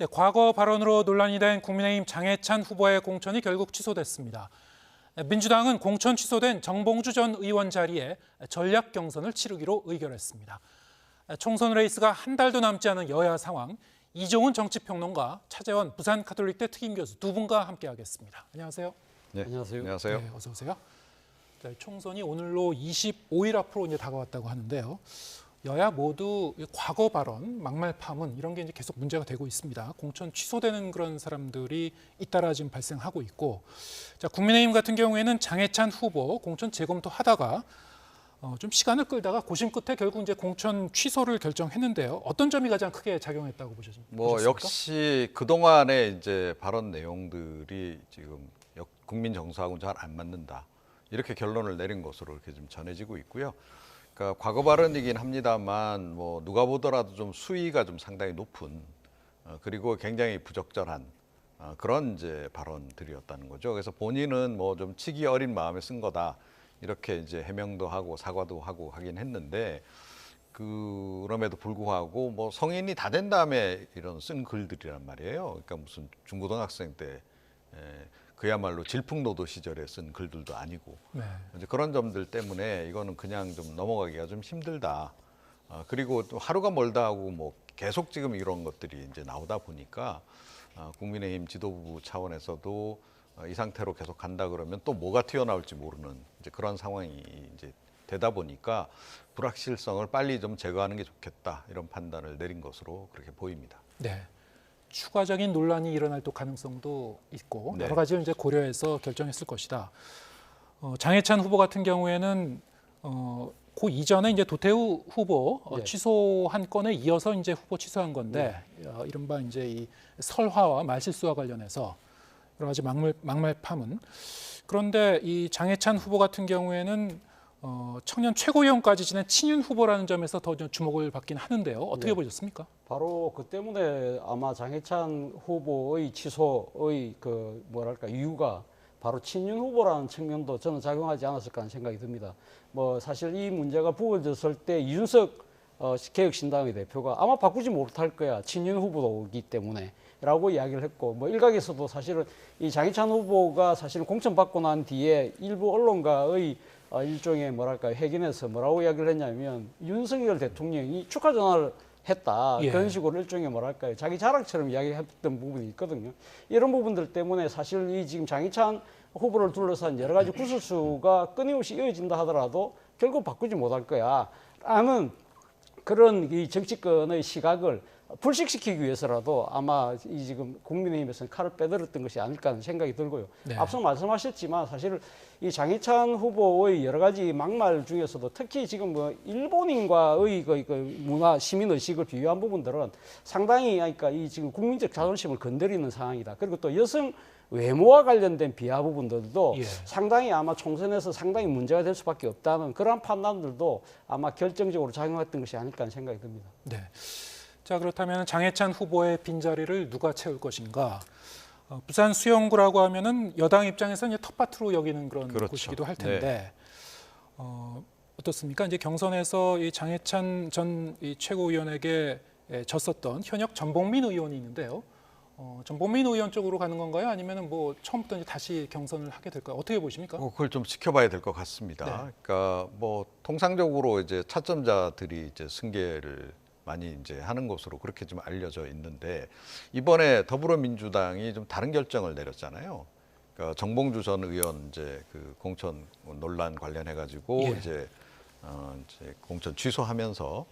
네, 과거 발언으로 논란이 된 국민의힘 장해찬 후보의 공천이 결국 취소됐습니다. 민주당은 공천 취소된 정봉주 전 의원 자리에 전략 경선을 치르기로 의결했습니다. 총선 레이스가 한 달도 남지 않은 여야 상황, 이종훈 정치평론가, 차재원 부산가톨릭대 특임교수 두 분과 함께하겠습니다. 안녕하세요. 네, 안녕하세요. 네, 어서 오세요. 네, 총선이 오늘로 25일 앞으로 이제 다가왔다고 하는데요. 여야 모두 과거 발언, 막말 파문 이런 게 이제 계속 문제가 되고 있습니다. 공천 취소되는 그런 사람들이 잇따라 지금 발생하고 있고, 자, 국민의힘 같은 경우에는 장해찬 후보 공천 재검토하다가 좀 시간을 끌다가 고심 끝에 결국 이제 공천 취소를 결정했는데요. 어떤 점이 가장 크게 작용했다고 보셨습니까? 역시 그 동안의 이제 발언 내용들이 지금 국민 정서하고는 잘 안 맞는다. 이렇게 결론을 내린 것으로 이렇게 좀 전해지고 있고요. 그러니까 과거 발언이긴 합니다만 누가 보더라도 좀 수위가 좀 상당히 높은 그리고 굉장히 부적절한 그런 이제 발언들이었다는 거죠. 그래서 본인은 좀 치기 어린 마음에 쓴 거다 이렇게 이제 해명도 하고 사과도 하고 하긴 했는데 그럼에도 불구하고 성인이 다 된 다음에 이런 쓴 글들이란 말이에요. 그러니까 무슨 중고등학생 때 그야말로 질풍노도 시절에 쓴 글들도 아니고 네. 이제 그런 점들 때문에 이거는 그냥 좀 넘어가기가 좀 힘들다. 그리고 또 하루가 멀다 하고 계속 지금 이런 것들이 이제 나오다 보니까 국민의힘 지도부 차원에서도 이 상태로 계속 간다 그러면 또 뭐가 튀어나올지 모르는 이제 그런 상황이 이제 되다 보니까 불확실성을 빨리 좀 제거하는 게 좋겠다 이런 판단을 내린 것으로 그렇게 보입니다. 네. 추가적인 논란이 일어날 또 가능성도 있고 네. 여러 가지를 이제 고려해서 결정했을 것이다. 장해찬 후보 같은 경우에는 그 이전에 이제 도태우 후보 취소한 건에 이어서 이제 후보 취소한 건데 이른바 이제 이 설화와 말실수와 관련해서 여러 가지 막말 파문. 그런데 이 장해찬 후보 같은 경우에는 청년 최고위원까지 지낸 친윤 후보라는 점에서 더 주목을 받긴 하는데요. 어떻게 보셨습니까? 바로 그 때문에 아마 장해찬 후보의 취소의 이유가 바로 친윤 후보라는 측면도 저는 작용하지 않았을까 하는 생각이 듭니다. 사실 이 문제가 부어졌을 때 이준석 개혁신당의 대표가 아마 바꾸지 못할 거야. 친윤 후보이기 때문에. 라고 이야기를 했고, 일각에서도 사실은 이 장해찬 후보가 사실 공천받고 난 뒤에 일부 언론가의 일종의 회견에서 뭐라고 이야기를 했냐면 윤석열 대통령이 축하 전화를 했다. 그런 식으로 일종의 자기 자랑처럼 이야기했던 부분이 있거든요. 이런 부분들 때문에 사실 이 지금 장해찬 후보를 둘러싼 여러 가지 구설수가 끊임없이 이어진다 하더라도 결국 바꾸지 못할 거야. 라는 그런 이 정치권의 시각을 불식시키기 위해서라도 아마 이 지금 국민의힘에서는 칼을 빼들었던 것이 아닐까 하는 생각이 들고요. 네. 앞서 말씀하셨지만 사실 이 장해찬 후보의 여러 가지 막말 중에서도 특히 지금 일본인과의 그 문화 시민 의식을 비유한 부분들은 상당히 그러니까 이 지금 국민적 자존심을 건드리는 상황이다. 그리고 또 여성 외모와 관련된 비하 부분들도 상당히 아마 총선에서 상당히 문제가 될 수밖에 없다는 그런 판단들도 아마 결정적으로 작용했던 것이 아닐까 하는 생각이 듭니다. 네. 자, 그렇다면 장해찬 후보의 빈자리를 누가 채울 것인가? 부산 수영구라고 하면은 여당 입장에서는 텃밭으로 여기는 그런 곳이기도 할 텐데 어떻습니까? 이제 경선에서 이 장해찬 전 이 최고위원에게 졌었던 현역 전봉민 의원이 있는데요. 전봉민 의원 쪽으로 가는 건가요? 아니면은 처음부터 이제 다시 경선을 하게 될까요? 어떻게 보십니까? 그걸 좀 지켜봐야 될 것 같습니다. 네. 그러니까 통상적으로 이제 차점자들이 이제 승계를 많이 이제 하는 것으로 그렇게 좀 알려져 있는데 이번에 더불어민주당이 좀 다른 결정을 내렸잖아요. 그러니까 정봉주 전 의원 이제 그 공천 논란 관련해 가지고 이제 공천 취소하면서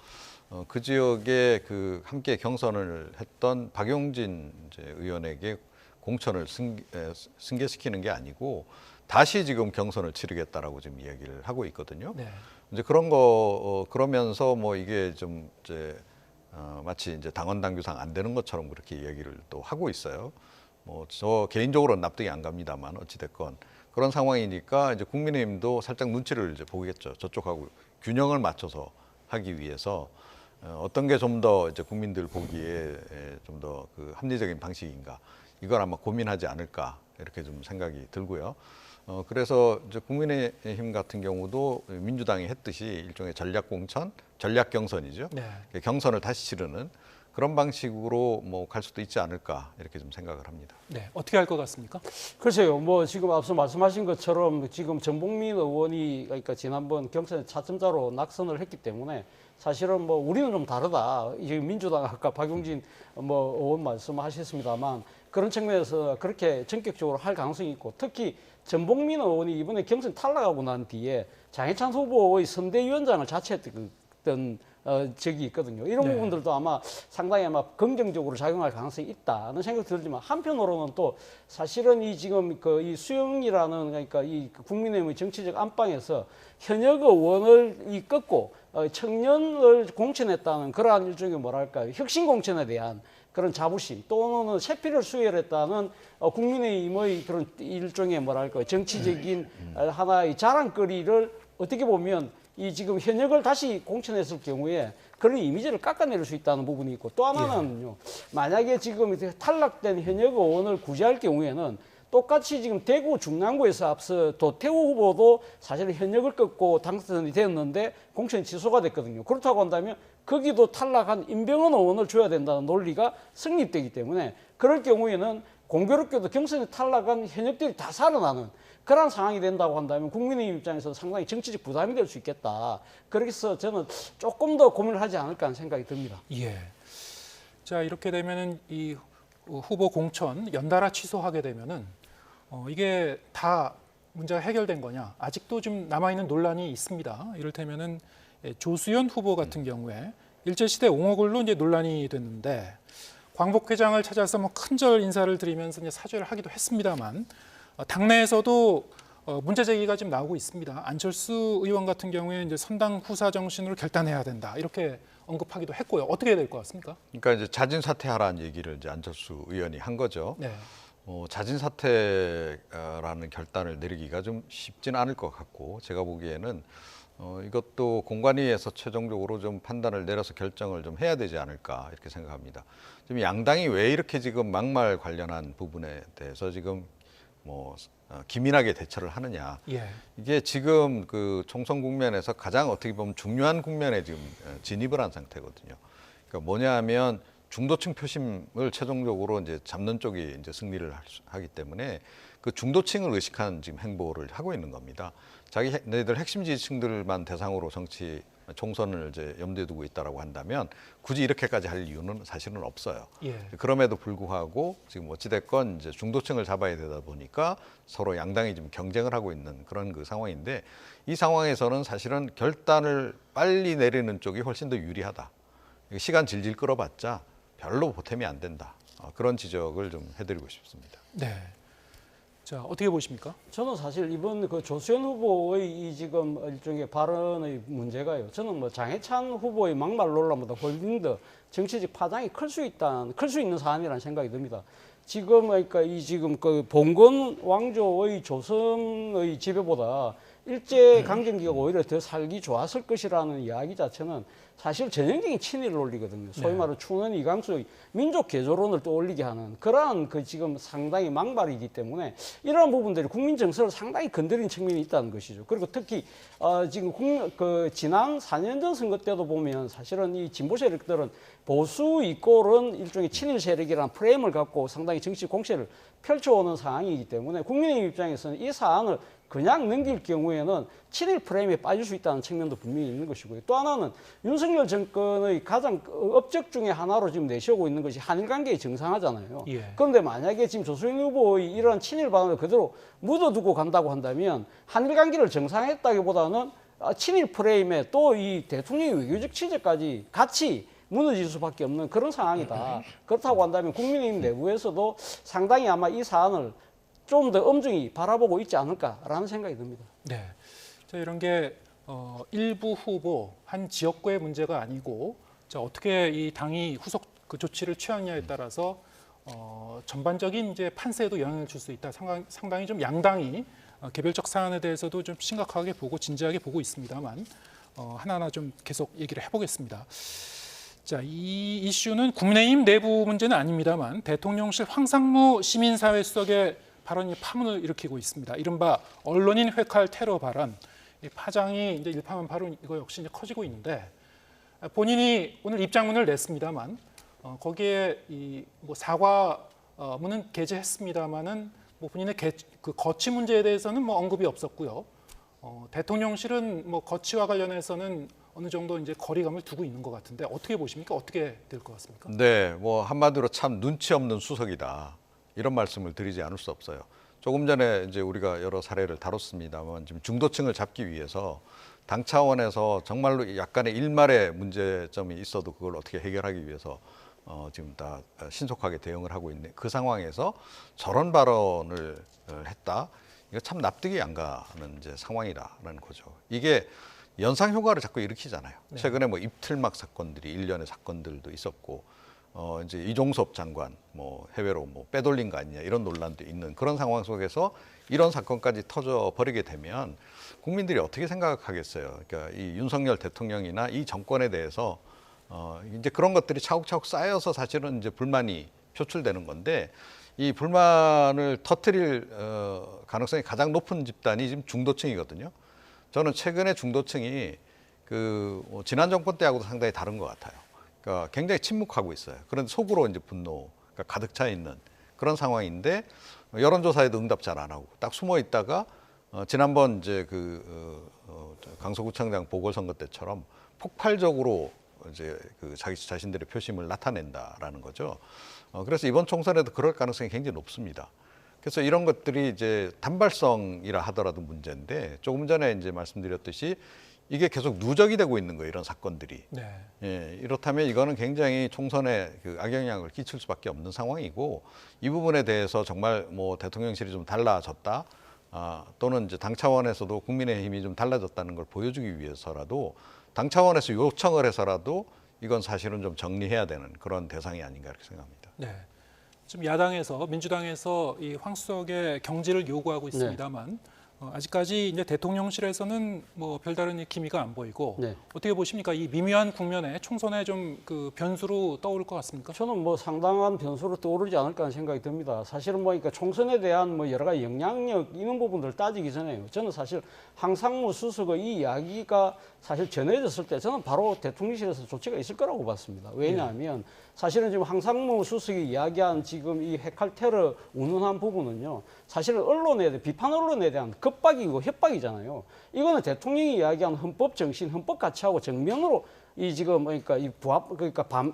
그 지역에 그 함께 경선을 했던 박용진 이제 의원에게 공천을 승계시키는 게 아니고 다시 지금 경선을 치르겠다라고 지금 이야기를 하고 있거든요. 네. 이제 그런 거 그러면서 이게 좀 이제 마치 이제 당원 당규상 안 되는 것처럼 그렇게 이야기를 또 하고 있어요. 저 개인적으로는 납득이 안 갑니다만 어찌 됐건 그런 상황이니까 이제 국민의힘도 살짝 눈치를 이제 보겠죠. 저쪽하고 균형을 맞춰서 하기 위해서 어떤 게 좀 더 이제 국민들 보기에 좀 더 그 합리적인 방식인가 이걸 아마 고민하지 않을까 이렇게 좀 생각이 들고요. 그래서 이제 국민의힘 같은 경우도 민주당이 했듯이 일종의 전략 공천, 전략 경선이죠. 네. 경선을 다시 치르는 그런 방식으로 뭐 갈 수도 있지 않을까 이렇게 좀 생각을 합니다. 네, 어떻게 할 것 같습니까? 글쎄요, 뭐 지금 앞서 말씀하신 것처럼 지금 전봉민 의원이 그러니까 지난번 경선에 차점자로 낙선을 했기 때문에 사실은 뭐 우리는 좀 다르다. 이제 민주당 아까 박용진 뭐 의원 말씀하셨습니다만 그런 측면에서 그렇게 전격적으로 할 가능성이 있고 특히 전봉민 의원이 이번에 경선 탈락하고 난 뒤에 장해찬 후보의 선대위원장을 자처했던 적이 있거든요. 이런 네. 부분들도 아마 상당히 아마 긍정적으로 작용할 가능성이 있다는 생각이 들지만 한편으로는 또 사실은 이 지금 그 이 수영이라는 그러니까 이 국민의힘의 정치적 안방에서 현역 의원을 이 꺾고 청년을 공천했다는 그러한 일종의 뭐랄까요 혁신 공천에 대한 그런 자부심 또는 세피를 수혈했다는 국민의힘의 그런 일종의 뭐랄까요 정치적인 하나의 자랑거리를 어떻게 보면 이 지금 현역을 다시 공천했을 경우에 그런 이미지를 깎아내릴 수 있다는 부분이 있고 또 하나는요 만약에 지금 탈락된 현역 의원을 구제할 경우에는 똑같이 지금 대구 중랑구에서 앞서 도태우 후보도 사실 현역을 꺾고 당선이 되었는데 공천이 취소가 됐거든요. 그렇다고 한다면 거기도 탈락한 임병헌 의원을 줘야 된다는 논리가 성립되기 때문에 그럴 경우에는 공교롭게도 경선에 탈락한 현역들이 다 살아나는 그런 상황이 된다고 한다면 국민의힘 입장에서 상당히 정치적 부담이 될 수 있겠다. 그래서 저는 조금 더 고민을 하지 않을까 하는 생각이 듭니다. 예. 자, 이렇게 되면은 이 후보 공천 연달아 취소하게 되면은 이게 다 문제가 해결된 거냐? 아직도 좀 남아 있는 논란이 있습니다. 이를테면은 조수연 후보 같은 경우에 일제시대 옹호글로 이제 논란이 됐는데 광복회장을 찾아서 뭐 큰절 인사를 드리면서 이제 사죄를 하기도 했습니다만 당내에서도 문제 제기가 지금 나오고 있습니다. 안철수 의원 같은 경우에 이제 선당 후사 정신으로 결단해야 된다 이렇게 언급하기도 했고요. 어떻게 될 것 같습니까? 그러니까 이제 자진 사퇴하라는 얘기를 이제 안철수 의원이 한 거죠. 네. 자진 사퇴라는 결단을 내리기가 좀 쉽지는 않을 것 같고 제가 보기에는 이것도 공관위에서 최종적으로 좀 판단을 내려서 결정을 좀 해야 되지 않을까 이렇게 생각합니다. 지금 양당이 왜 이렇게 지금 막말 관련한 부분에 대해서 지금 뭐 기민하게 대처를 하느냐. 예. 이게 지금 그 총선 국면에서 가장 어떻게 보면 중요한 국면에 지금 진입을 한 상태거든요. 그러니까 뭐냐하면 중도층 표심을 최종적으로 이제 잡는 쪽이 이제 승리를 하기 때문에 그 중도층을 의식한 지금 행보를 하고 있는 겁니다. 자기네들 핵심 지지층들만 대상으로 정치 총선을 이제 염두에 두고 있다라고 한다면 굳이 이렇게까지 할 이유는 사실은 없어요. 예. 그럼에도 불구하고 지금 어찌됐건 이제 중도층을 잡아야 되다 보니까 서로 양당이 지금 경쟁을 하고 있는 그런 그 상황인데 이 상황에서는 사실은 결단을 빨리 내리는 쪽이 훨씬 더 유리하다. 시간 질질 끌어봤자 별로 보탬이 안 된다. 그런 지적을 좀 해드리고 싶습니다. 네. 자, 어떻게 보십니까? 저는 사실 이번 그 조수연 후보의 이 지금 일종의 발언의 문제가요. 저는 뭐 장해찬 후보의 막말 논란보다 훨씬 더 정치적 파장이 클 수 있는 사안이라는 생각이 듭니다. 지금 그러니까 이 지금 그 봉건 왕조의 조선의 지배보다 일제 강점기가 오히려 더 살기 좋았을 것이라는 이야기 자체는 사실 전형적인 친일 논리거든요. 소위 말하는 충원 이강수의 민족 개조론을 떠올리게 하는 그러한 그 지금 상당히 막말이기 때문에 이러한 부분들이 국민 정서를 상당히 건드린 측면이 있다는 것이죠. 그리고 특히 지금 그 지난 4년 전 선거 때도 보면 사실은 이 진보 세력들은 보수 이꼴은 일종의 친일 세력이라는 프레임을 갖고 상당히 정치 공세를 펼쳐오는 상황이기 때문에 국민의힘 입장에서는 이 사안을 그냥 넘길 경우에는 친일 프레임에 빠질 수 있다는 측면도 분명히 있는 것이고요. 또 하나는 윤석열 정권의 가장 업적 중에 하나로 지금 내세우고 있는 것이 한일 관계의 정상화잖아요. 예. 그런데 만약에 지금 조수연 후보의 이런 친일 발언을 그대로 묻어두고 간다고 한다면 한일 관계를 정상화했다기보다는 친일 프레임에 또 이 대통령의 외교적 취재까지 같이 무너질 수밖에 없는 그런 상황이다. 그렇다고 한다면 국민의힘 내부에서도 상당히 아마 이 사안을 좀 더 엄중히 바라보고 있지 않을까라는 생각이 듭니다. 네. 자, 이런 게 일부 후보 한 지역구의 문제가 아니고 자, 어떻게 이 당이 후속 그 조치를 취하느냐에 따라서 전반적인 이제 판세에도 영향을 줄 수 있다. 상당히 좀 양당이 개별적 사안에 대해서도 좀 심각하게 보고 진지하게 보고 있습니다만 하나하나 좀 계속 얘기를 해보겠습니다. 자, 이 이슈는 국민의힘 내부 문제는 아닙니다만 대통령실 황상무 시민사회 수석의 발언이 파문을 일으키고 있습니다. 이른바 언론인 회칼 테러 발언, 이 파장이 이제 일파만파로 이거 역시 이제 커지고 있는데 본인이 오늘 입장문을 냈습니다만 거기에 이 뭐 사과문은 게재했습니다마는 뭐 본인의 그 거취 문제에 대해서는 뭐 언급이 없었고요. 대통령실은 뭐 거취와 관련해서는 어느 정도 이제 거리감을 두고 있는 것 같은데 어떻게 보십니까? 어떻게 될 것 같습니까? 네, 뭐 한마디로 참 눈치 없는 수석이다. 이런 말씀을 드리지 않을 수 없어요. 조금 전에 이제 우리가 여러 사례를 다뤘습니다만 지금 중도층을 잡기 위해서 당 차원에서 정말로 약간의 일말의 문제점이 있어도 그걸 어떻게 해결하기 위해서 지금 다 신속하게 대응을 하고 있는 그 상황에서 저런 발언을 했다. 이거 참 납득이 안 가는 이제 상황이다라는 거죠. 이게 연상 효과를 자꾸 일으키잖아요. 최근에 뭐 입틀막 사건들이 일련의 사건들도 있었고, 이제 이종섭 장관 뭐 해외로 뭐 빼돌린 거 아니냐 이런 논란도 있는 그런 상황 속에서 이런 사건까지 터져 버리게 되면 국민들이 어떻게 생각하겠어요. 그러니까 이 윤석열 대통령이나 이 정권에 대해서 이제 그런 것들이 차곡차곡 쌓여서 사실은 이제 불만이 표출되는 건데 이 불만을 터뜨릴 가능성이 가장 높은 집단이 지금 중도층이거든요. 저는 최근에 중도층이 지난 정권 때하고도 상당히 다른 것 같아요. 그러니까 굉장히 침묵하고 있어요. 그런데 속으로 이제 분노가 가득 차 있는 그런 상황인데 여론조사에도 응답 잘 안 하고 딱 숨어 있다가 지난번 이제 강서구청장 보궐선거 때처럼 폭발적으로 이제 자기 자신들의 표심을 나타낸다라는 거죠. 그래서 이번 총선에도 그럴 가능성이 굉장히 높습니다. 그래서 이런 것들이 이제 단발성이라 하더라도 문제인데 조금 전에 이제 말씀드렸듯이 이게 계속 누적이 되고 있는 거예요. 이런 사건들이. 네. 예, 이렇다면 이거는 굉장히 총선에 악영향을 끼칠 수밖에 없는 상황이고 이 부분에 대해서 정말 뭐 대통령실이 좀 달라졌다. 또는 이제 당 차원에서도 국민의힘이 좀 달라졌다는 걸 보여주기 위해서라도 당 차원에서 요청을 해서라도 이건 사실은 좀 정리해야 되는 그런 대상이 아닌가 이렇게 생각합니다. 네. 지금 야당에서 민주당에서 이 황수석의 경질을 요구하고 있습니다만 아직까지 이제 대통령실에서는 뭐 별다른 기미가 안 보이고 네. 어떻게 보십니까? 이 미묘한 국면에 총선에 좀 그 변수로 떠오를 것 같습니까? 저는 뭐 상당한 변수로 떠오르지 않을까 하는 생각이 듭니다. 사실은 뭐 그러니까 총선에 대한 뭐 여러 가지 영향력 이런 부분들을 따지기 전에요. 저는 사실 황상무 수석의 이 이야기가 사실 전해졌을 때 저는 바로 대통령실에서 조치가 있을 거라고 봤습니다. 왜냐하면 사실은 지금 황상무 수석이 이야기한 지금 이 핵칼 테러 운운한 부분은요. 사실은 비판 언론에 대한 겁박이고 협박이잖아요. 이거는 대통령이 이야기한 헌법 정신, 헌법 가치하고 정면으로 이 지금 그러니까 이 부합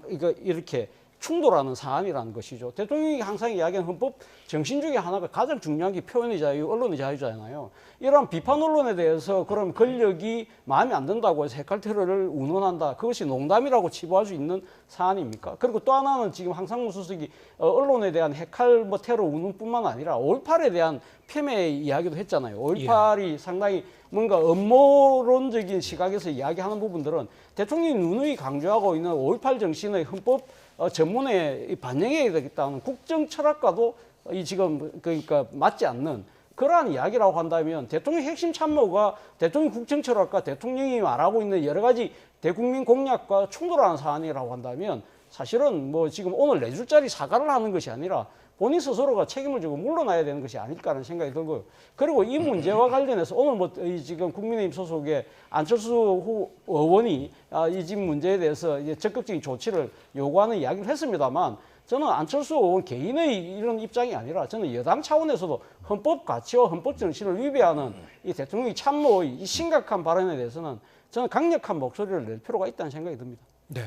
이거 이렇게 충돌하는 사안이라는 것이죠. 대통령이 항상 이야기하는 헌법 정신 중에 하나가 가장 중요한 게 표현의 자유, 언론의 자유잖아요. 이러한 비판 언론에 대해서 그럼 권력이 마음에 안 든다고 해서 핵칼 테러를 운운한다. 그것이 농담이라고 치부할 수 있는 사안입니까? 그리고 또 하나는 지금 황상무 수석이 언론에 대한 핵칼 테러 운운뿐만 아니라 5.18에 대한 폄훼 이야기도 했잖아요. 5.18이 상당히 뭔가 음모론적인 시각에서 이야기하는 부분들은 대통령이 누누이 강조하고 있는 5.18 정신의 헌법 전문에 반영해야 되겠다는 국정 철학과도 이 지금 그러니까 맞지 않는 그러한 이야기라고 한다면 대통령 핵심 참모가 대통령 국정 철학과 대통령이 말하고 있는 여러 가지 대국민 공약과 충돌하는 사안이라고 한다면 사실은 뭐 지금 오늘 4줄짜리 사과를 하는 것이 아니라 본인 스스로가 책임을 지고 물러나야 되는 것이 아닐까라는 생각이 들고요. 그리고 이 문제와 관련해서 오늘 뭐 지금 국민의힘 소속의 안철수 의원이 이 집 문제에 대해서 이제 적극적인 조치를 요구하는 이야기를 했습니다만 저는 안철수 의원 개인의 이런 입장이 아니라 저는 여당 차원에서도 헌법 가치와 헌법 정신을 위배하는 이 대통령의 참모의 이 심각한 발언에 대해서는 저는 강력한 목소리를 낼 필요가 있다는 생각이 듭니다. 네.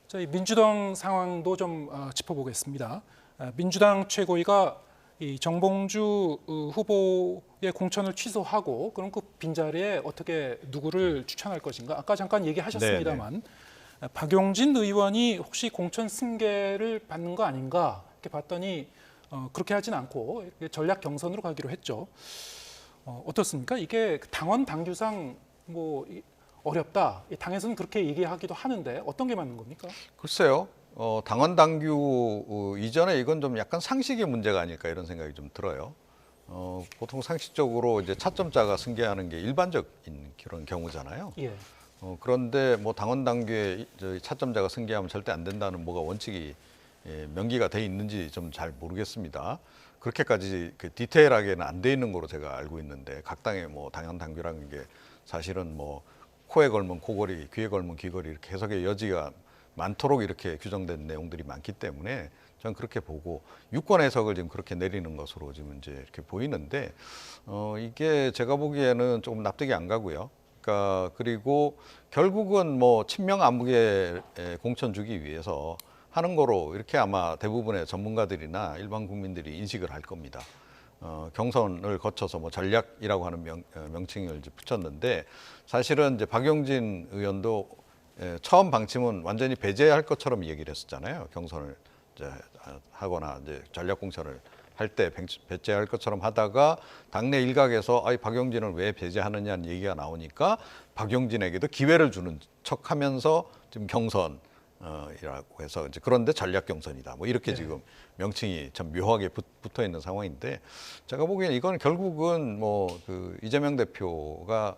저희 민주당 상황도 좀 짚어보겠습니다. 민주당 최고위가 이 정봉주 후보의 공천을 취소하고 그럼 그 빈자리에 어떻게 누구를 추천할 것인가? 아까 잠깐 얘기하셨습니다만 박용진 의원이 혹시 공천 승계를 받는 거 아닌가 이렇게 봤더니 그렇게 하진 않고 전략 경선으로 가기로 했죠. 어떻습니까? 이게 당원 당규상 뭐 어렵다. 당에서는 그렇게 얘기하기도 하는데 어떤 게 맞는 겁니까? 글쎄요. 당원 당규 이전에 이건 좀 약간 상식의 문제가 아닐까 이런 생각이 좀 들어요. 보통 상식적으로 이제 차점자가 승계하는 게 일반적인 그런 경우잖아요. 예. 그런데 뭐 당원 당규에 차점자가 승계하면 절대 안 된다는 뭐가 원칙이 명기가 돼 있는지 좀 잘 모르겠습니다. 그렇게까지 디테일하게는 안 돼 있는 거로 제가 알고 있는데 각 당의 뭐 당원 당규라는 게 사실은 뭐 코에 걸면 코걸이, 귀에 걸면 귀걸이 이렇게 해석의 여지가 많도록 이렇게 규정된 내용들이 많기 때문에 저는 그렇게 보고 유권 해석을 지금 그렇게 내리는 것으로 지금 이제 이렇게 보이는데 이게 제가 보기에는 조금 납득이 안 가고요. 그러니까 그리고 결국은 뭐 친명 안무에 공천 주기 위해서 하는 거로 이렇게 아마 대부분의 전문가들이나 일반 국민들이 인식을 할 겁니다. 경선을 거쳐서 뭐 전략이라고 하는 명칭을 이제 붙였는데 사실은 이제 박용진 의원도 처음 방침은 완전히 배제할 것처럼 얘기를 했었잖아요. 경선을 이제 하거나 이제 전략 공천을 할 때 배제할 것처럼 하다가 당내 일각에서 아이 박용진을 왜 배제하느냐는 얘기가 나오니까 박용진에게도 기회를 주는 척하면서 지금 경선 이라고 해서 이제 그런데 전략 경선이다. 뭐 이렇게 지금 명칭이 참 묘하게 붙어 있는 상황인데 제가 보기엔 이건 결국은 뭐 그 이재명 대표가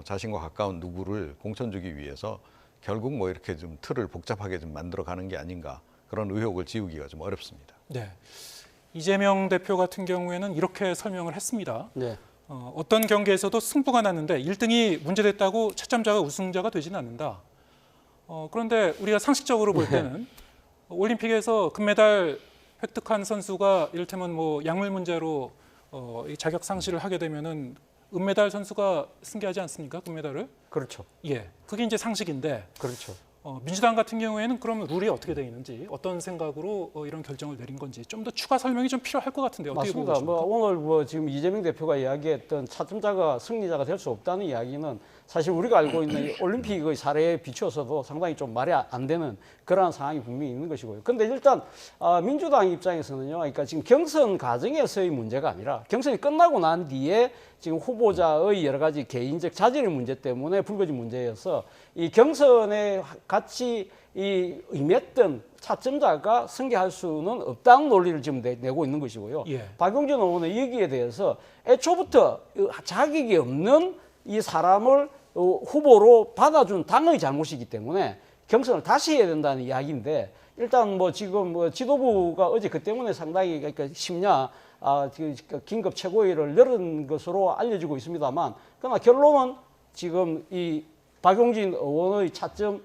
자신과 가까운 누구를 공천 주기 위해서 결국 뭐 이렇게 좀 틀을 복잡하게 좀 만들어 가는 게 아닌가 그런 의혹을 지우기가 좀 어렵습니다. 네. 이재명 대표 같은 경우에는 이렇게 설명을 했습니다. 네. 어떤 경기에서도 승부가 났는데 1등이 문제됐다고 채점자가 우승자가 되지는 않는다. 그런데 우리가 상식적으로 볼 때는 올림픽에서 금메달 획득한 선수가 이를테면 뭐 약물 문제로 이 자격 상실을 하게 되면은 은메달 선수가 승계하지 않습니까? 금메달을? 그렇죠. 예, 그게 이제 상식인데 그렇죠. 민주당 같은 경우에는 그러면 룰이 어떻게 되어 있는지 어떤 생각으로 이런 결정을 내린 건지 좀 더 추가 설명이 좀 필요할 것 같은데 어떻게 보고 맞습니다. 계십니까? 오늘 지금 이재명 대표가 이야기했던 차점자가 승리자가 될 수 없다는 이야기는 사실 우리가 알고 있는 이 올림픽의 사례에 비추어서도 상당히 좀 말이 안 되는 그러한 상황이 분명히 있는 것이고요. 그런데 일단 민주당 입장에서는요, 그러니까 지금 경선 과정에서의 문제가 아니라 경선이 끝나고 난 뒤에 지금 후보자의 여러 가지 개인적 자질의 문제 때문에 불거진 문제여서 이 경선에 같이 임했던 차점자가 승계할 수는 없다는 논리를 지금 내고 있는 것이고요. 예. 박용진 의원은 여기에 대해서 애초부터 자격이 없는 이 사람을 후보로 받아준 당의 잘못이기 때문에 경선을 다시 해야 된다는 이야기인데 일단 뭐 지금 뭐 지도부가 어제 그 때문에 상당히 그러니까 심야 긴급 최고위를 열은 것으로 알려지고 있습니다만 그러나 결론은 지금 이 박용진 의원의 차점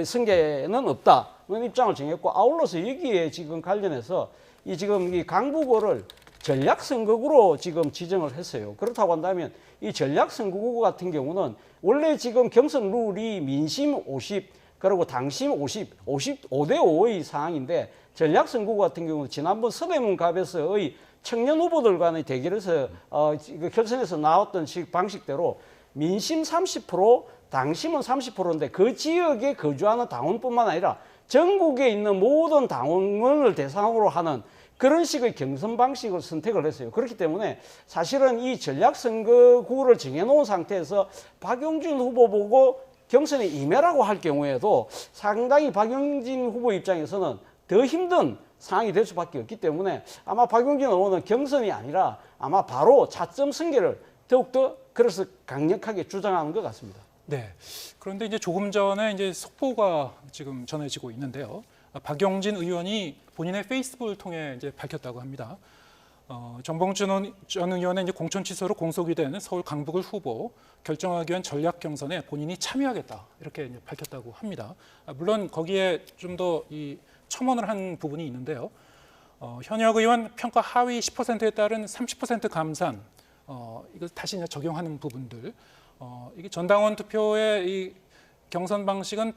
승계는 없다. 그런 입장을 정했고 아울러서 여기에 지금 관련해서 지금 이 강북을 전략선거구로 지금 지정을 했어요. 그렇다고 한다면 이 전략선거구 같은 경우는 원래 지금 경선 룰이 민심 50 그리고 당심 55대 5의 상황인데 전략선거구 같은 경우는 지난번 서대문갑에서의 청년 후보들 간의 대결에서 결선에서 나왔던 방식대로 민심 30%, 당심은 30%인데 그 지역에 거주하는 당원뿐만 아니라 전국에 있는 모든 당원을 대상으로 하는 그런 식의 경선 방식을 선택을 했어요. 그렇기 때문에 사실은 이 전략선거구를 정해놓은 상태에서 박용진 후보 보고 경선에 임해라고 할 경우에도 상당히 박용진 후보 입장에서는 더 힘든 상황이 될 수밖에 없기 때문에 아마 박용진 의원은 경선이 아니라 아마 바로 차점 승계를 더욱더 그래서 강력하게 주장하는 것 같습니다. 네. 그런데 이제 조금 전에 이제 속보가 지금 전해지고 있는데요. 박용진 의원이 본인의 페이스북을 통해 이제 밝혔다고 합니다. 정봉준 전 의원의 이제 공천 취소로 공석이 된 서울 강북을 후보 결정하기 위한 전략 경선에 본인이 참여하겠다 이렇게 이제 밝혔다고 합니다. 물론 거기에 좀 더 이 첨언을 한 부분이 있는데요. 현역 의원 평가 하위 10%에 따른 30% 감산 이걸 다시 이제 적용하는 부분들. 이게 전당원 투표의 이 경선 방식은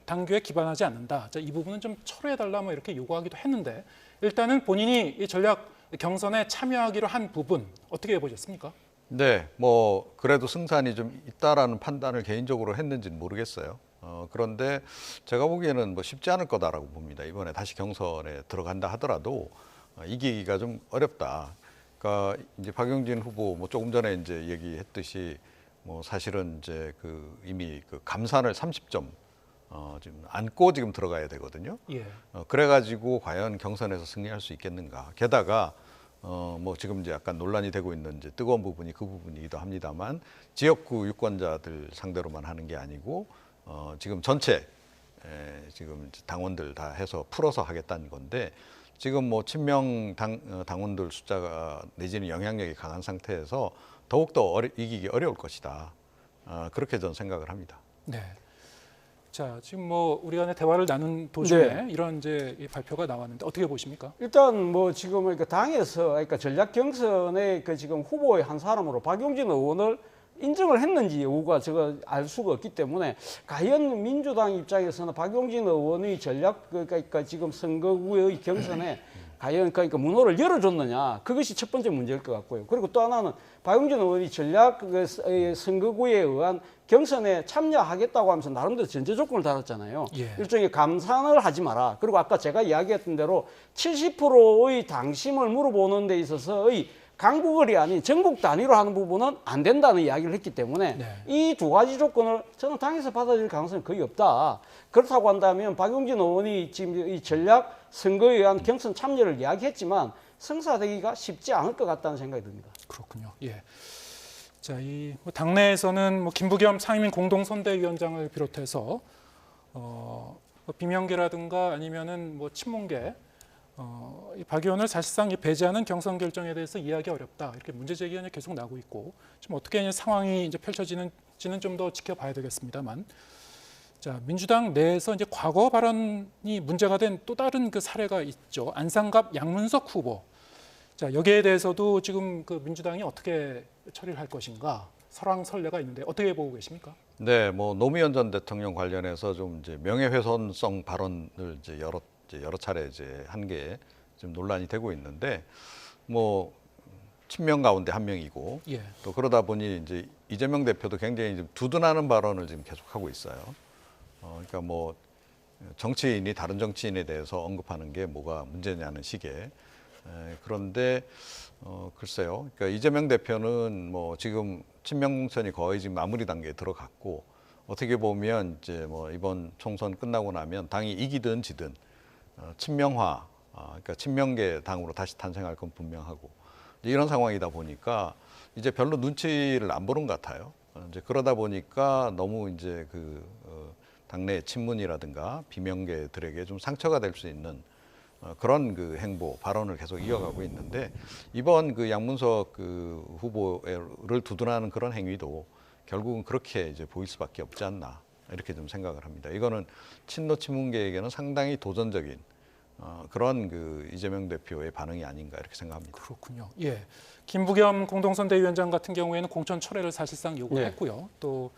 당규에 기반하지 않는다. 자, 이 부분은 좀 철회해달라 뭐 이렇게 요구하기도 했는데 일단은 본인이 이 전략 경선에 참여하기로 한 부분 어떻게 보셨습니까? 네, 뭐 그래도 승산이 좀 있다라는 판단을 개인적으로 했는지는 모르겠어요. 그런데 제가 보기에는 뭐 쉽지 않을 거다라고 봅니다. 이번에 다시 경선에 들어간다 하더라도 이기기가 좀 어렵다. 그러니까 이제 박용진 후보 뭐 조금 전에 이제 얘기했듯이 뭐 사실은 이제 이미 감산을 30점 지금 안고 지금 들어가야 되거든요. 예. 그래가지고 과연 경선에서 승리할 수 있겠는가. 게다가 뭐 지금 이제 약간 논란이 되고 있는 이제 뜨거운 부분이 그 부분이기도 합니다만 지역구 유권자들 상대로만 하는 게 아니고 지금 전체 지금 당원들 다 해서 풀어서 하겠다는 건데 지금 뭐 친명 당원들 숫자가 내지는 영향력이 강한 상태에서 더욱더 이기기 어려울 것이다. 그렇게 저는 생각을 합니다. 네. 자, 지금 뭐 우리 간의 대화를 나눈 도중에 네. 이런 이제 이 발표가 나왔는데 어떻게 보십니까? 일단 뭐 지금 그러니까 당에서 그러니까 전략 경선의 그 지금 후보의 한 사람으로 박용진 의원을 인정을 했는지 여부가 제가 알 수가 없기 때문에 과연 민주당 입장에서는 박용진 의원의 전략 그러니까 지금 선거구의 경선에 과연 그러니까 문호를 열어줬느냐 그것이 첫 번째 문제일 것 같고요. 그리고 또 하나는 박용진 의원이 전략 선거구에 의한 경선에 참여하겠다고 하면서 나름대로 전제 조건을 달았잖아요. 예. 일종의 감산을 하지 마라. 그리고 아까 제가 이야기했던 대로 70%의 당심을 물어보는 데 있어서의 강구걸이 아닌 전국 단위로 하는 부분은 안 된다는 이야기를 했기 때문에 네. 이 두 가지 조건을 저는 당에서 받아들일 가능성이 거의 없다. 그렇다고 한다면 박용진 의원이 지금 이 전략 선거에 의한 경선 참여를 이야기했지만 성사되기가 쉽지 않을 것 같다는 생각이 듭니다. 그렇군요. 예. 자, 이 뭐 당내에서는 뭐 김부겸 상임위 공동선대위원장을 비롯해서 뭐 비명계라든가 아니면은 뭐 친문계 이 박 의원을 사실상 이 배제하는 경선 결정에 대해서 이해하기 어렵다 이렇게 문제 제기가 계속 나오고 있고 지금 어떻게 이제 상황이 이제 펼쳐지는지는 좀 더 지켜봐야 되겠습니다만, 자 민주당 내에서 이제 과거 발언이 문제가 된 또 다른 그 사례가 있죠. 안상갑 양문석 후보. 자 여기에 대해서도 지금 그 민주당이 어떻게 처리를 할 것인가 설왕설래가 있는데 어떻게 보고 계십니까? 네, 뭐 노무현 전 대통령 관련해서 좀 이제 명예훼손성 발언을 이제 여러 차례 이제 한 게 지금 논란이 되고 있는데 뭐 친명 가운데 한 명이고 예. 또 그러다 보니 이제 이재명 대표도 굉장히 좀 두둔하는 발언을 지금 계속하고 있어요. 그러니까 뭐 정치인이 다른 정치인에 대해서 언급하는 게 뭐가 문제냐는 식의. 그런데 글쎄요. 그러니까 이재명 대표는 뭐 지금 친명 공천이 거의 지금 마무리 단계에 들어갔고 어떻게 보면 이제 뭐 이번 총선 끝나고 나면 당이 이기든 지든 친명화, 그러니까 친명계 당으로 다시 탄생할 건 분명하고 이런 상황이다 보니까 이제 별로 눈치를 안 보는 것 같아요. 이제 그러다 보니까 너무 이제 그 당내 친문이라든가 비명계들에게 좀 상처가 될 수 있는 그런 그 행보 발언을 계속 이어가고 있는데 이번 그 양문석 그 후보를 두둔하는 그런 행위도 결국은 그렇게 이제 보일 수밖에 없지 않나 이렇게 좀 생각을 합니다. 이거는 친노 친문계에게는 상당히 도전적인 그런 그 이재명 대표의 반응이 아닌가 이렇게 생각합니다. 그렇군요. 예. 김부겸 공동선대위원장 같은 경우에는 공천 철회를 사실상 요구했고요. 또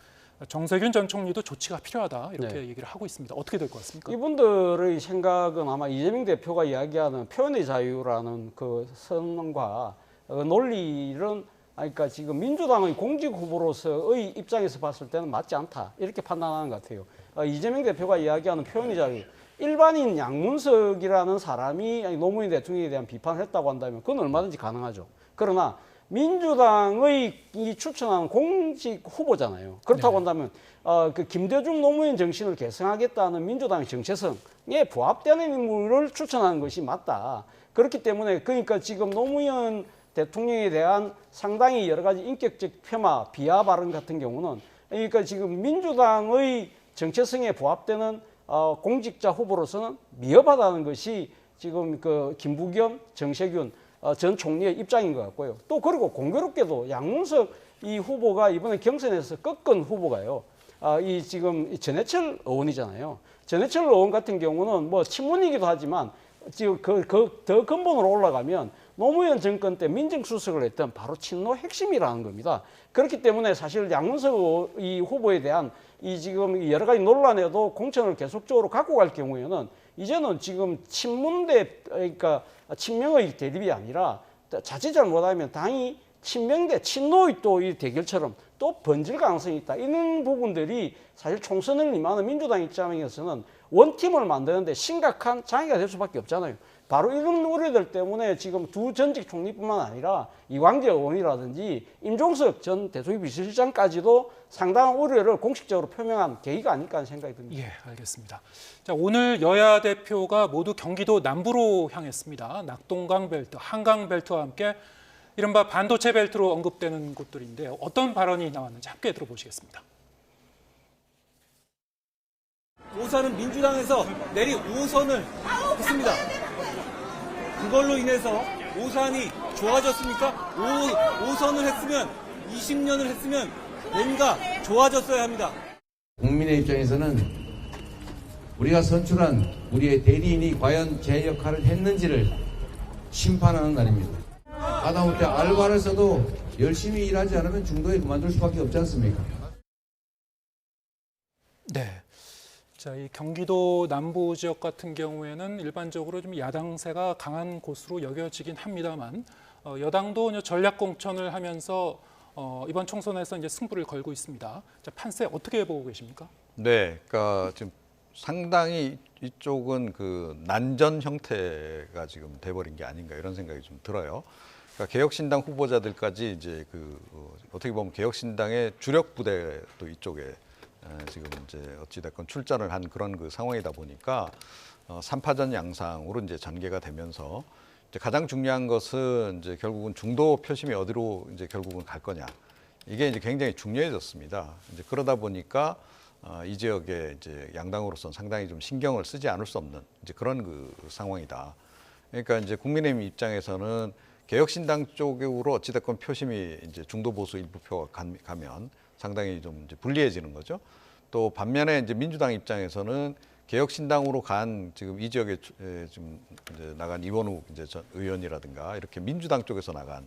정세균 전 총리도 조치가 필요하다 이렇게 얘기를 하고 있습니다. 어떻게 될 것 같습니까? 이분들의 생각은 아마 이재명 대표가 이야기하는 표현의 자유라는 그 선언과 논리는 그러니까 지금 민주당의 공직 후보로서의 입장에서 봤을 때는 맞지 않다 이렇게 판단하는 것 같아요. 이재명 대표가 이야기하는 표현의 자유, 일반인 양문석이라는 사람이 노무현 대통령에 대한 비판을 했다고 한다면 그건 얼마든지 가능하죠. 그러나 민주당의 이 추천한 공직 후보잖아요. 그렇다고 한다면 그 김대중 노무현 정신을 계승하겠다는 민주당의 정체성에 부합되는 인물을 추천하는 것이 맞다. 그렇기 때문에 그러니까 지금 노무현 대통령에 대한 상당히 여러 가지 인격적 폄하, 비하 발언 같은 경우는 그러니까 지금 민주당의 정체성에 부합되는 공직자 후보로서는 미흡하다는 것이 지금 그 김부겸, 정세균 전 총리의 입장인 것 같고요. 또 그리고 공교롭게도 양문석 이 후보가 이번에 경선에서 꺾은 후보가요. 이 지금 전해철 의원이잖아요. 전해철 의원 같은 경우는 뭐 친문이기도 하지만 지금 더 근본으로 올라가면 노무현 정권 때 민정수석을 했던 바로 친노 핵심이라는 겁니다. 그렇기 때문에 사실 양문석 이 후보에 대한 이 지금 여러 가지 논란에도 공천을 계속적으로 갖고 갈 경우에는 이제는 지금 친문대 그러니까 친명의 대립이 아니라 자칫 잘못하면 당이 친명 대 친노의 또 이 대결처럼 또 번질 가능성이 있다. 이런 부분들이 사실 총선을 임하는 민주당 입장에서는 원팀을 만드는데 심각한 장애가 될 수밖에 없잖아요. 바로 이런 우려들 때문에 지금 두 전직 총리뿐만 아니라 이광재 의원이라든지 임종석 전 대통령 비서실장까지도 상당한 우려를 공식적으로 표명한 계기가 아닐까 하는 생각이 듭니다. 예, 알겠습니다. 자, 오늘 여야 대표가 모두 경기도 남부로 향했습니다. 낙동강 벨트, 한강 벨트와 함께 이른바 반도체 벨트로 언급되는 곳들인데요. 어떤 발언이 나왔는지 함께 들어보시겠습니다. 오선은 민주당에서 내린 오선을 했습니다. 그걸로 인해서 오산이 좋아졌습니까? 오선을 했으면 20년을 했으면 뭔가 좋아졌어야 합니다. 국민의 입장에서는 우리가 선출한 우리의 대리인이 과연 제 역할을 했는지를 심판하는 날입니다. 하다못해 알바를 써도 열심히 일하지 않으면 중도에 그만둘 수밖에 없지 않습니까? 네. 자, 이 경기도 남부 지역 같은 경우에는 일반적으로 좀 야당세가 강한 곳으로 여겨지긴 합니다만 여당도 전략 공천을 하면서 이번 총선에서 이제 승부를 걸고 있습니다. 자, 판세 어떻게 보고 계십니까? 네, 그러니까 지금 상당히 이쪽은 그 난전 형태가 지금 돼버린 게 아닌가 이런 생각이 좀 들어요. 그러니까 개혁신당 후보자들까지 이제 어떻게 보면 개혁신당의 주력 부대도 이쪽에 지금 이제 어찌됐건 출전을 한 그런 그 상황이다 보니까 3파전 양상으로 이제 전개가 되면서 이제 가장 중요한 것은 이제 결국은 중도 표심이 어디로 이제 결국은 갈 거냐 이게 이제 굉장히 중요해졌습니다. 이제 그러다 보니까 이 지역에 이제 양당으로서는 상당히 좀 신경을 쓰지 않을 수 없는 이제 그런 그 상황이다. 그러니까 이제 국민의힘 입장에서는 개혁신당 쪽으로 어찌됐건 표심이 이제 중도 보수 일부표가 가면 상당히 좀 이제 불리해지는 거죠. 또 반면에 이제 민주당 입장에서는 개혁신당으로 간 지금 이 지역에 좀 이제 나간 이원욱 이제 전 의원이라든가 이렇게 민주당 쪽에서 나간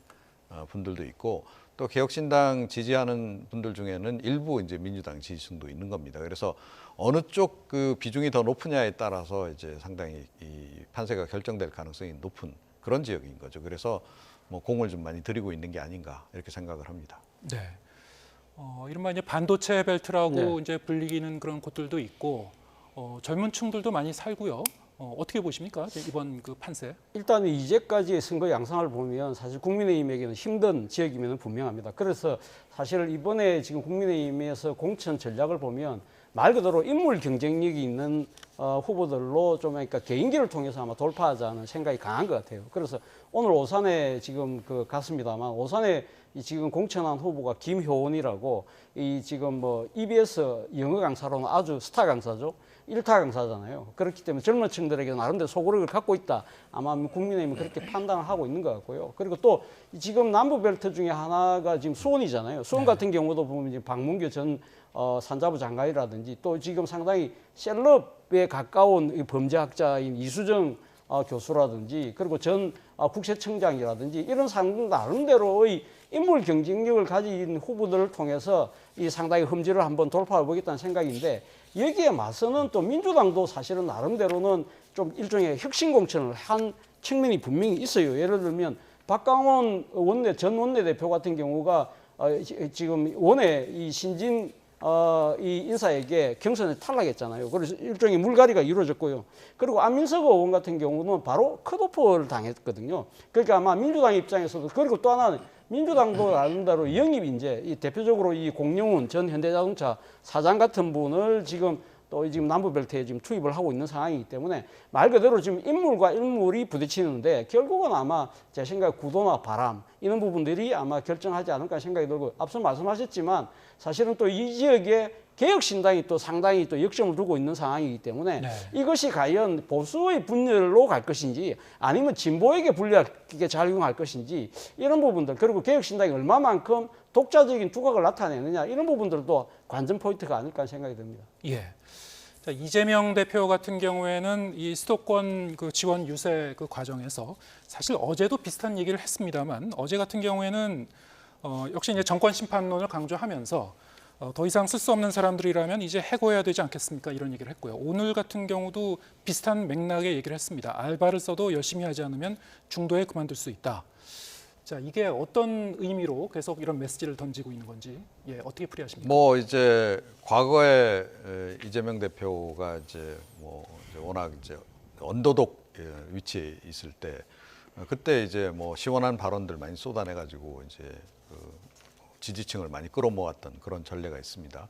분들도 있고 또 개혁신당 지지하는 분들 중에는 일부 이제 민주당 지지층도 있는 겁니다. 그래서 어느 쪽 그 비중이 더 높으냐에 따라서 이제 상당히 이 판세가 결정될 가능성이 높은 그런 지역인 거죠. 그래서 뭐 공을 좀 많이 들이고 있는 게 아닌가 이렇게 생각을 합니다. 네. 이른바 이제 반도체 벨트라고 네. 이제 불리기는 그런 곳들도 있고 젊은 층들도 많이 살고요. 어떻게 보십니까? 이번 그 판세? 일단 이제까지의 선거 양상을 보면 사실 국민의힘에게는 힘든 지역이면 분명합니다. 그래서 사실 이번에 지금 국민의힘에서 공천 전략을 보면 말 그대로 인물 경쟁력이 있는 후보들로 좀 그러니까 개인기를 통해서 아마 돌파하자는 생각이 강한 것 같아요. 그래서 오늘 오산에 지금 갔습니다만 오산에 지금 공천한 후보가 김효원이라고 이 지금 뭐 EBS 영어 강사로는 아주 스타 강사죠. 1타 강사잖아요. 그렇기 때문에 젊은 층들에게 나름대로 소구력을 갖고 있다. 아마 국민의힘은 그렇게 판단을 하고 있는 것 같고요. 그리고 또 지금 남부벨트 중에 하나가 지금 수원이잖아요. 수원 같은 경우도 보면 이제 박문규 전 산자부 장관이라든지 또 지금 상당히 셀럽에 가까운 이 범죄학자인 이수정 교수라든지 그리고 전 국세청장이라든지 이런 사람들 나름대로의 인물 경쟁력을 가진 후보들을 통해서 이 상당히 험지를 한번 돌파해 보겠다는 생각인데 여기에 맞서는 또 민주당도 사실은 나름대로는 좀 일종의 혁신 공천을 한 측면이 분명히 있어요. 예를 들면 박강원 전 원내대표 같은 경우가 지금 원외 이 신진 이 인사에게 경선에 탈락했잖아요. 그래서 일종의 물갈이가 이루어졌고요. 그리고 안민석 의원 같은 경우는 바로 컷오프를 당했거든요. 그러니까 아마 민주당 입장에서도 그리고 또 하나는 민주당도 나름대로 영입 인재, 이 대표적으로 이 공영훈 전 현대자동차 사장 같은 분을 지금 또 지금 남부벨트에 지금 투입을 하고 있는 상황이기 때문에 말 그대로 지금 인물과 인물이 부딪히는데 결국은 아마 제 생각에 구도나 바람 이런 부분들이 아마 결정하지 않을까 생각이 들고 앞서 말씀하셨지만 사실은 또 이 지역에 개혁신당이 또 상당히 또 역점을 두고 있는 상황이기 때문에 네. 이것이 과연 보수의 분열로 갈 것인지 아니면 진보에게 불리하게 작용할 것인지 이런 부분들 그리고 개혁신당이 얼마만큼 독자적인 두각을 나타내느냐 이런 부분들도 관전 포인트가 아닐까 생각이 듭니다. 예. 자, 이재명 대표 같은 경우에는 이 수도권 그 지원 유세 그 과정에서 사실 어제도 비슷한 얘기를 했습니다만 어제 같은 경우에는 역시 이제 정권 심판론을 강조하면서 더 이상 쓸 수 없는 사람들이라면 이제 해고해야 되지 않겠습니까? 이런 얘기를 했고요. 오늘 같은 경우도 비슷한 맥락의 얘기를 했습니다. 알바를 써도 열심히 하지 않으면 중도에 그만둘 수 있다. 자, 이게 어떤 의미로 계속 이런 메시지를 던지고 있는 건지 어떻게 풀이하십니까? 뭐 이제 과거에 이재명 대표가 이제 워낙 이제 언더독 위치에 있을 때 그때 이제 뭐 시원한 발언들 많이 쏟아내 가지고 이제 지지층을 많이 끌어모았던 그런 전례가 있습니다.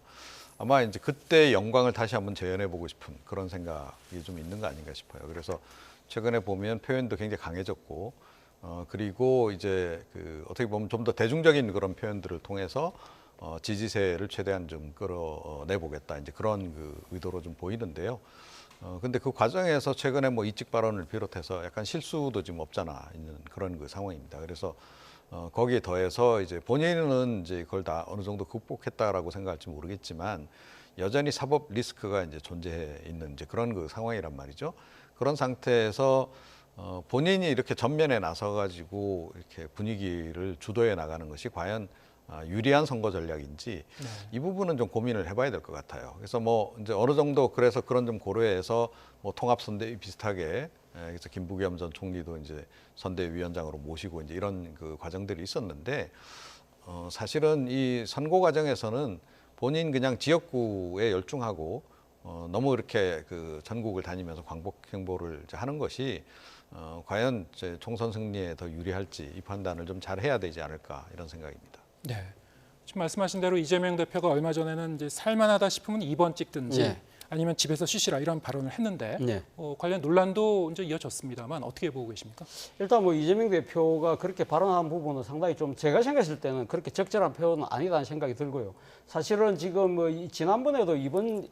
아마 이제 그때 영광을 다시 한번 재현해 보고 싶은 그런 생각이 좀 있는 거 아닌가 싶어요. 그래서 최근에 보면 표현도 굉장히 강해졌고 그리고 이제 어떻게 보면 좀 더 대중적인 그런 표현들을 통해서 지지세를 최대한 좀 끌어내 보겠다 이제 그런 의도로 좀 보이는데요. 근데 그 과정에서 최근에 뭐 이직 발언을 비롯해서 약간 실수도 지금 없잖아 있는 그런 상황입니다. 그래서 거기에 더해서 이제 본인은 이제 그걸 다 어느 정도 극복했다라고 생각할지 모르겠지만 여전히 사법 리스크가 이제 존재해 있는 이제 그런 그 상황이란 말이죠. 그런 상태에서 본인이 이렇게 전면에 나서 가지고 이렇게 분위기를 주도해 나가는 것이 과연 유리한 선거 전략인지 이 부분은 좀 고민을 해봐야 될 것 같아요. 그래서 뭐 이제 어느 정도 그래서 그런 점 고려해서 뭐 통합선대위 비슷하게 그래서 김부겸 전 총리도 이제 선대위원장으로 모시고 이제 이런 그 과정들이 있었는데 사실은 이 선거 과정에서는 본인 그냥 지역구에 열중하고 너무 이렇게 그 전국을 다니면서 광복 행보를 이제 하는 것이 과연 이제 총선 승리에 더 유리할지 이 판단을 좀 잘 해야 되지 않을까 이런 생각입니다. 네. 지금 말씀하신 대로 이재명 대표가 얼마 전에는 이제 살만하다 싶으면 2번 찍든지 네. 아니면 집에서 쉬시라 이런 발언을 했는데 네. 관련 논란도 이제 이어졌습니다만 어떻게 보고 계십니까? 일단 뭐 이재명 대표가 그렇게 발언한 부분은 상당히 좀 제가 생각했을 때는 그렇게 적절한 표현은 아니다는 생각이 들고요. 사실은 지금 뭐 지난번에도 이번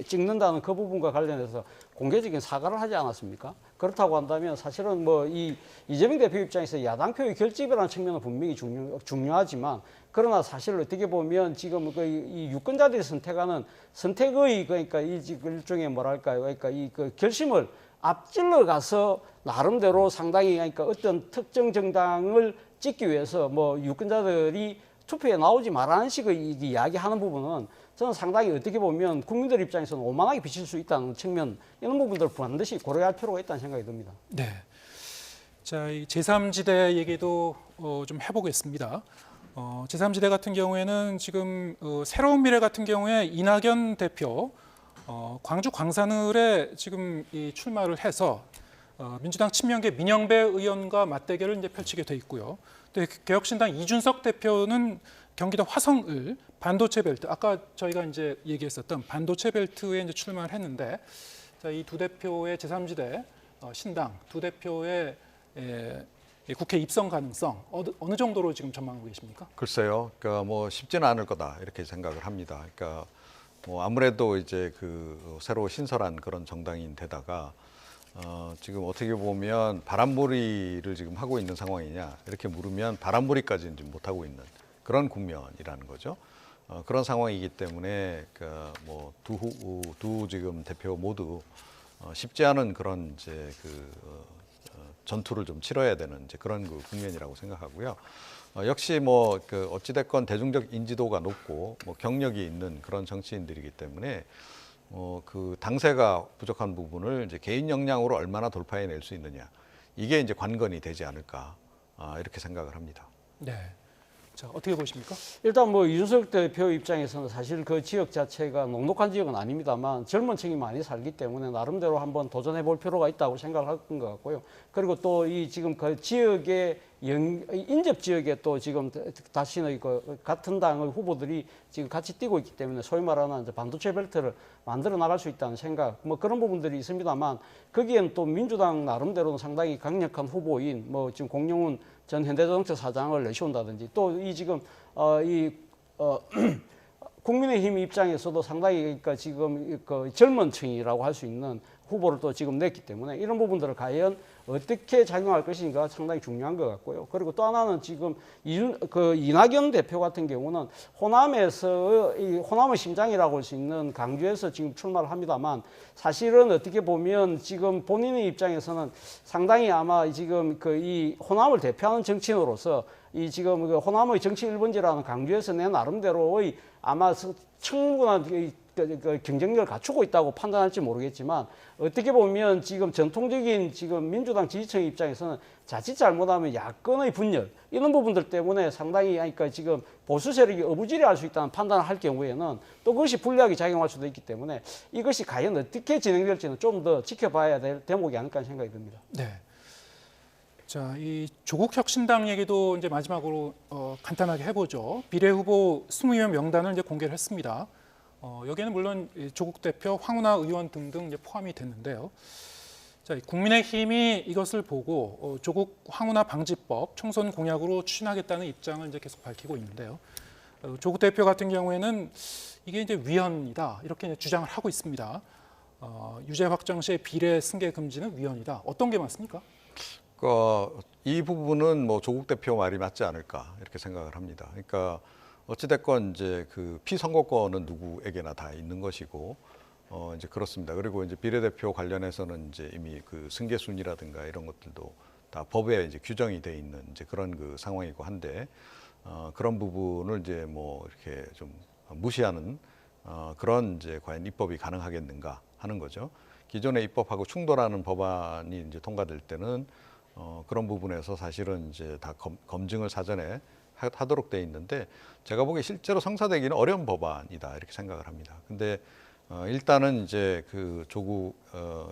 찍는다는 그 부분과 관련해서 공개적인 사과를 하지 않았습니까? 그렇다고 한다면 사실은 뭐 이 이재명 대표 입장에서 야당표의 결집이라는 측면은 분명히 중요하지만 그러나 사실 어떻게 보면 지금 이 유권자들이 선택하는 선택의 그러니까 이 일종의 뭐랄까요? 그러니까 이 그 결심을 앞질러 가서 나름대로 상당히 그러니까 어떤 특정 정당을 찍기 위해서 뭐 유권자들이 투표에 나오지 말라는 식의 이야기하는 부분은 저는 상당히 어떻게 보면 국민들 입장에서는 오만하게 비칠 수 있다는 측면 이런 부분들을 반드시 고려할 필요가 있다는 생각이 듭니다. 네. 자, 이 제3지대 얘기도 좀 해보겠습니다. 제3지대 같은 경우에는 지금 새로운 미래 같은 경우에 이낙연 대표 광주 광산을에 지금 이 출마를 해서 민주당 친명계 민영배 의원과 맞대결을 이제 펼치게 돼 있고요. 또 개혁신당 이준석 대표는 경기도 화성을 반도체 벨트, 아까 저희가 이제 얘기했었던 반도체 벨트에 이제 출마를 했는데, 자, 이 두 대표의 제3지대 신당 두 대표의 국회 입성 가능성 어느 정도로 지금 전망하고 계십니까? 글쎄요, 그러니까 뭐 쉽지는 않을 거다 이렇게 생각을 합니다. 그러니까 뭐 아무래도 이제 그 새로 신설한 그런 정당인데다가 지금 어떻게 보면 바람몰이를 지금 하고 있는 상황이냐 이렇게 물으면 바람몰이까지는 지금 못 하고 있는 그런 국면이라는 거죠. 그런 상황이기 때문에 두 지금 대표 모두 쉽지 않은 그런 이제 전투를 좀 치러야 되는 이제 그런 그 국면이라고 생각하고요. 역시 뭐 어찌 됐건 대중적 인지도가 높고 뭐 경력이 있는 그런 정치인들이기 때문에 그 당세가 부족한 부분을 이제 개인 역량으로 얼마나 돌파해낼 수 있느냐 이게 이제 관건이 되지 않을까 이렇게 생각을 합니다. 네. 자, 어떻게 보십니까? 일단 뭐 이준석 대표 입장에서는 사실 그 지역 자체가 녹록한 지역은 아닙니다만 젊은 층이 많이 살기 때문에 나름대로 한번 도전해 볼 필요가 있다고 생각하는 것 같고요. 그리고 또 이 지금 그 지역의 인접 지역에 또 지금 다시는 같은 당의 후보들이 지금 같이 뛰고 있기 때문에 소위 말하는 이제 반도체 벨트를 만들어 나갈 수 있다는 생각 뭐 그런 부분들이 있습니다만 거기엔 또 민주당 나름대로는 상당히 강력한 후보인 뭐 지금 공영훈 전 현대자동차 사장을 내세운다든지 또 이 지금 국민의힘 입장에서도 상당히 그러니까 지금 그 젊은 층이라고 할 수 있는 후보를 또 지금 냈기 때문에 이런 부분들을 과연 어떻게 작용할 것인가 상당히 중요한 것 같고요. 그리고 또 하나는 지금 이낙연 대표 같은 경우는 호남에서 호남의 심장이라고 할 수 있는 강주에서 지금 출마를 합니다만 사실은 어떻게 보면 지금 본인의 입장에서는 상당히 아마 지금 이 호남을 대표하는 정치인으로서 이 지금 호남의 정치 1번지라는 강주에서 내 나름대로의 아마 충분한 경쟁력을 갖추고 있다고 판단할지 모르겠지만 어떻게 보면 지금 전통적인 지금 민주당 지지층 입장에서는 자칫 잘못하면 야권의 분열 이런 부분들 때문에 상당히 그러니까 지금 보수 세력이 어부지리할 수 있다는 판단을 할 경우에는 또 그것이 불리하게 작용할 수도 있기 때문에 이것이 과연 어떻게 진행될지는 좀 더 지켜봐야 될 대목이 아닐까 생각이 듭니다. 네. 자, 이 조국 혁신당 얘기도 이제 마지막으로 간단하게 해보죠. 비례 후보 20명 명단을 이제 공개를 했습니다. 여기에는 물론 조국 대표, 황운하 의원 등등 이제 포함이 됐는데요. 자, 국민의힘이 이것을 보고 조국 황운하 방지법 총선 공약으로 추진하겠다는 입장을 이제 계속 밝히고 있는데요. 조국 대표 같은 경우에는 이게 이제 위헌이다 이렇게 이제 주장을 하고 있습니다. 유죄 확정 시에 비례 승계 금지는 위헌이다. 어떤 게 맞습니까? 이 부분은 뭐 조국 대표 말이 맞지 않을까 이렇게 생각을 합니다. 그러니까 어찌됐건 이제 그 피선거권은 누구에게나 다 있는 것이고 이제 그렇습니다. 그리고 이제 비례대표 관련해서는 이제 이미 그 승계순이라든가 이런 것들도 다 법에 이제 규정이 돼 있는 이제 그런 그 상황이고 한데 그런 부분을 이제 뭐 이렇게 좀 무시하는 그런 이제 과연 입법이 가능하겠는가 하는 거죠. 기존의 입법하고 충돌하는 법안이 이제 통과될 때는 그런 부분에서 사실은 이제 다 검증을 사전에 하도록 돼 있는데 제가 보기에 실제로 성사되기는 어려운 법안이다 이렇게 생각을 합니다. 근데 일단은 이제 그 조국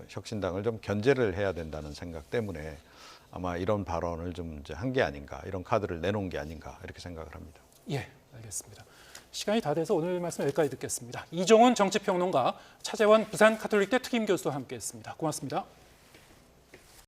혁신당을 좀 견제를 해야 된다는 생각 때문에 아마 이런 발언을 좀 이제 한 게 아닌가, 이런 카드를 내놓은 게 아닌가 이렇게 생각을 합니다. 예, 알겠습니다. 시간이 다 돼서 오늘 말씀 여기까지 듣겠습니다. 이종훈 정치평론가, 차재원 부산가톨릭대 특임교수와 함께했습니다. 고맙습니다.